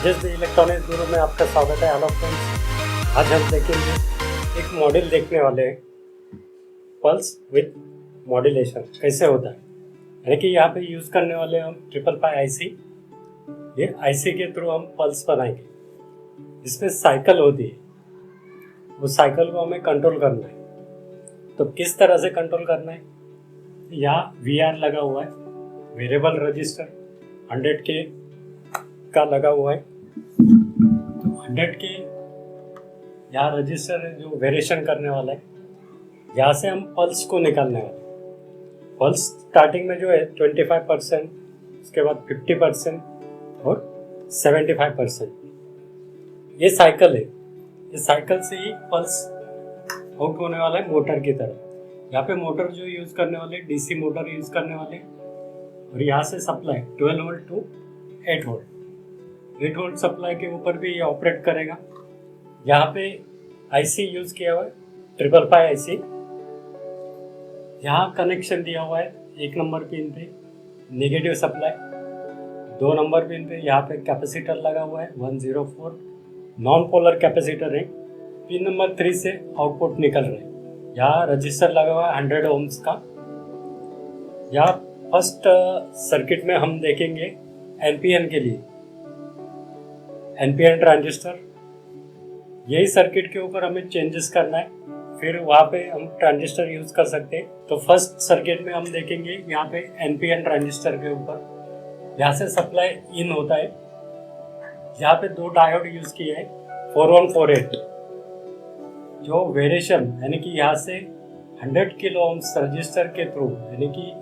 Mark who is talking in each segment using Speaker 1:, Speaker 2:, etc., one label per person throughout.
Speaker 1: Rajesh the electronics गुरु में आपका स्वागत है। हेलो फ्रेंड्स, आज हम देखेंगे एक मॉडल देखने वाले हैं, पल्स विथ मॉड्यूलेशन कैसे होता है। यानी कि यहाँ पे यूज़ करने वाले हम 555 आईसी। ये आईसी के थ्रू हम पल्स बनाएंगे। इसमें साइकिल होती है, वो साइकिल को हमें कंट्रोल करना है। तो किस तरह से कंट्रोल करना है, यहाँ VR लगा हुआ है, वेरिएबल रजिस्टर 100K का लगा हुआ है। तो 100K यहाँ रजिस्टर है जो वेरिएशन करने वाला है। यहाँ से हम पल्स को निकालने वाले हैं। पल्स स्टार्टिंग में जो है 25%, उसके बाद 50% और 75%। ये साइकिल है, ये साइकिल से ही पल्स आउट होने वाला है मोटर की तरफ। यहाँ पे मोटर जो यूज़ करने वाले DC मोटर यूज़ करने वाले, और यहाँ से supply 12 volt to 8 volt. 8 volt supply के ऊपर भी ये ऑपरेट करेगा। यहाँ पे आईसी यूज़ किया हुआ है 555 आईसी। यहाँ कनेक्शन दिया हुआ है 1 नंबर पिन पे नेगेटिव सप्लाई, 2 नंबर पिन पे यहाँ पे कैपेसिटर लगा हुआ है 104 नॉन पोलर कैपेसिटर है। पिन नंबर 3 से आउटपुट निकल रहा है। यहाँ रजिस्टर लगा हुआ है 100 ओम्स का। यहाँ फर्स्ट सर्किट में हम देखेंगे NPN के लिए, NPN ट्रांजिस्टर। यही सर्किट के ऊपर हमें चेंजेस करना है, फिर वहाँ पे हम ट्रांजिस्टर यूज़ कर सकते हैं। तो फर्स्ट सर्किट में हम देखेंगे यहाँ पे NPN ट्रांजिस्टर के ऊपर यहाँ से सप्लाई इन होता है। यहाँ पे 2 डायोड यूज़ किए हैं 4148, जो वेरिएशन यानी कि यहाँ से 100 किलो ओम्स रजिस्टर के थ्रू, यानी कि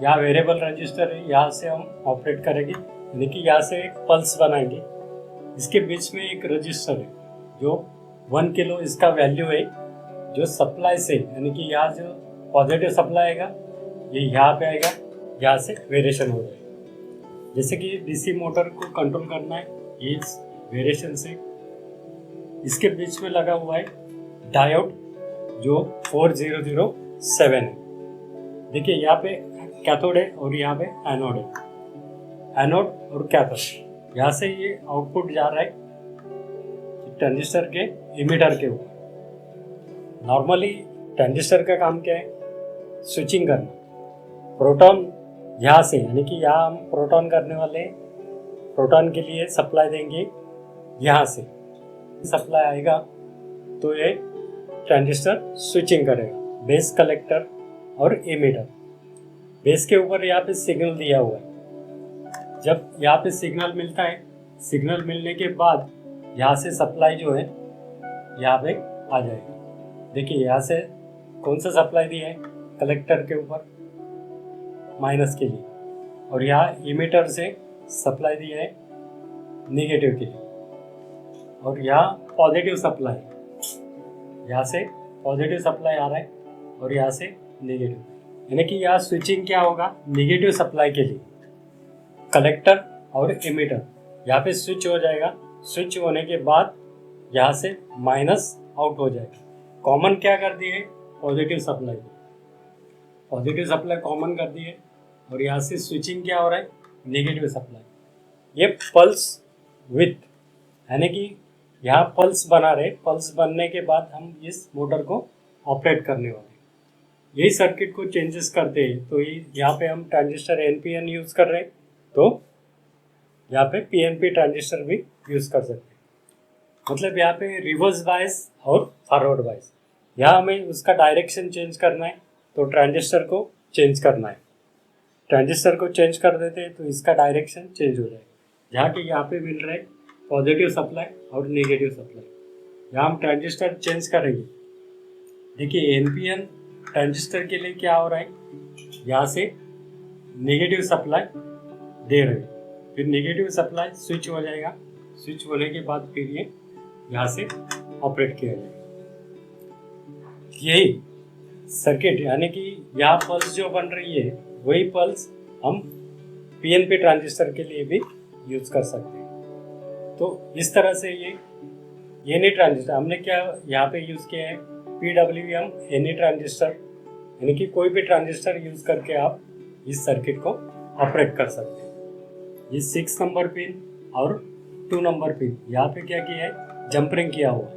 Speaker 1: यहाँ वेरिएबल रजिस्टर है, यहाँ से हम ऑपरेट करेंगे, यानी कि यहाँ से एक पल्स बनाएंगे। इसके बीच में एक रजिस्टर है जो 1 किलो इसका वैल्यू है, जो सप्लाई से, यानी कि यहाँ जो पॉजिटिव सप्लाई आएगा ये यहाँ पे आएगा, यहाँ से वेरिएशन हो जाएगा। जैसे कि DC मोटर को कंट्रोल करना है ये वेरिएशन से। इसके बीच में लगा हुआ है डायोड जो 4007 है। देखिए यहाँ पे कैथोड है और यहाँ पे एनोड है। एनोड और कैथोड, यहाँ से ये आउटपुट जा रहा है ट्रांजिस्टर के इमीटर के ऊपर। नॉर्मली ट्रांजिस्टर का काम क्या है, स्विचिंग करना। प्रोटॉन यहाँ से, यानी कि यहाँ हम प्रोटॉन करने वाले, प्रोटॉन के लिए सप्लाई देंगे। यहाँ से सप्लाई आएगा तो ये ट्रांजिस्टर स्विचिंग करेगा, बेस कलेक्टर और इमीटर। बेस के ऊपर यहाँ पे सिग्नल दिया हुआ है। जब यहाँ पे सिग्नल मिलता है, सिग्नल मिलने के बाद यहाँ से सप्लाई जो है यहाँ पे आ जाएगी। देखिए यहाँ से कौन सा सप्लाई दिया है, कलेक्टर के ऊपर माइनस के लिए, और यहाँ इमीटर से सप्लाई दिया है नेगेटिव के लिए, और यहाँ पॉजिटिव सप्लाई, यहाँ से पॉजिटिव सप्लाई आ रहा है और यहाँ से नेगेटिव। यानी कि यहाँ स्विचिंग क्या होगा, नेगेटिव सप्लाई के लिए कलेक्टर और इमीटर यहाँ पे स्विच हो जाएगा। स्विच होने के बाद यहाँ से माइनस आउट हो जाएगा। कॉमन क्या कर दिए, positive supply, positive supply common कर दिए, और यहाँ से स्विचिंग क्या हो रहा है, नेगेटिव सप्लाई। ये पल्स विथ, यानी कि यहाँ पल्स बना रहे। पल्स बनने के बाद हम इस मोटर को ऑपरेट करने वाले। यही सर्किट को चेंजेस करते हैं। तो यहाँ पे हम ट्रांजिस्टर NPN यूज़ कर रहे हैं, तो यहाँ पे PNP ट्रांजिस्टर भी यूज़ कर सकते हैं। मतलब यहाँ पे रिवर्स बायस और फॉरवर्ड बायस, यहाँ हमें उसका डायरेक्शन चेंज करना है तो ट्रांजिस्टर को चेंज करना है। ट्रांजिस्टर को चेंज कर देते हैं तो इसका डायरेक्शन चेंज हो जाएगा। जहाँ कि यहाँ पे मिल रहा है पॉजिटिव सप्लाई और नेगेटिव सप्लाई, यहाँ हम ट्रांजिस्टर चेंज करेंगे। देखिए NPN ट्रांजिस्टर के लिए क्या हो रहा है, यहाँ से नेगेटिव सप्लाई दे रहे हैं, फिर नेगेटिव सप्लाई स्विच हो जाएगा। स्विच होने के बाद फिर ये यहाँ से ऑपरेट किया जाएगा। यही सर्किट, यानी कि यहाँ पल्स जो बन रही है वही पल्स हम PNP ट्रांजिस्टर के लिए भी यूज़ कर सकते हैं। तो इस तरह से ये नहीं ट्रांजिस्टर हमने क्या यहाँ पे यूज़ किया है, PWM एनी ट्रांजिस्टर, यानी कि कोई भी ट्रांजिस्टर यूज़ करके आप इस सर्किट को ऑपरेट कर सकते हैं। ये 6 नंबर पिन और 2 नंबर पिन, यहाँ पे क्या किया है, जंपरिंग किया हुआ है,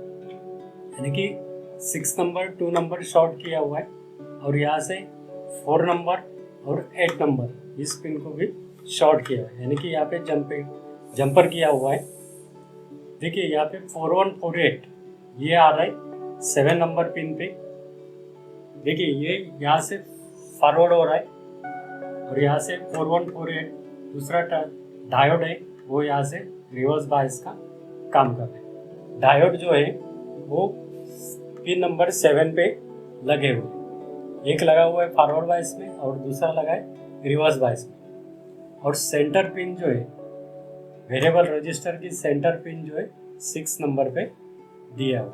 Speaker 1: यानी कि 6 नंबर 2 नंबर शॉर्ट किया हुआ है, और यहाँ से 4 नंबर और 8 नंबर इस पिन को भी शॉर्ट किया है, यानी कि यहाँ पे जंपर किया हुआ है। देखिए यहाँ पे 4148 ये आ रहा है 7 नंबर पिन पे। देखिए ये यहाँ से फॉरवर्ड हो रहा है, और यहाँ से 4148 दूसरा डायोड है, वो यहाँ से रिवर्स बायस का काम कर रहा है। डायोड जो है वो पिन नंबर 7 पे लगे हुए हैं, एक लगा हुआ है फॉरवर्ड बायस में और दूसरा लगा है रिवर्स बायस में। और सेंटर पिन जो है, वेरिएबल रजिस्टर की सेंटर पिन जो है 6 नंबर पे दिया हुआ।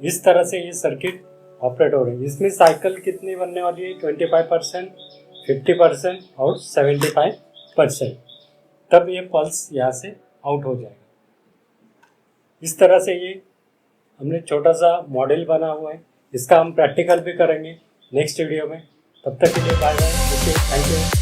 Speaker 1: इस तरह से ये सर्किट ऑपरेट हो रही है। इसमें साइकिल कितनी बनने वाली है, 25%, 50% और 75%, तब ये पल्स यहाँ से आउट हो जाएगा। इस तरह से ये हमने छोटा सा मॉडल बना हुआ है, इसका हम प्रैक्टिकल भी करेंगे नेक्स्ट वीडियो में। तब तक के लिए bye bye, okay, thank you.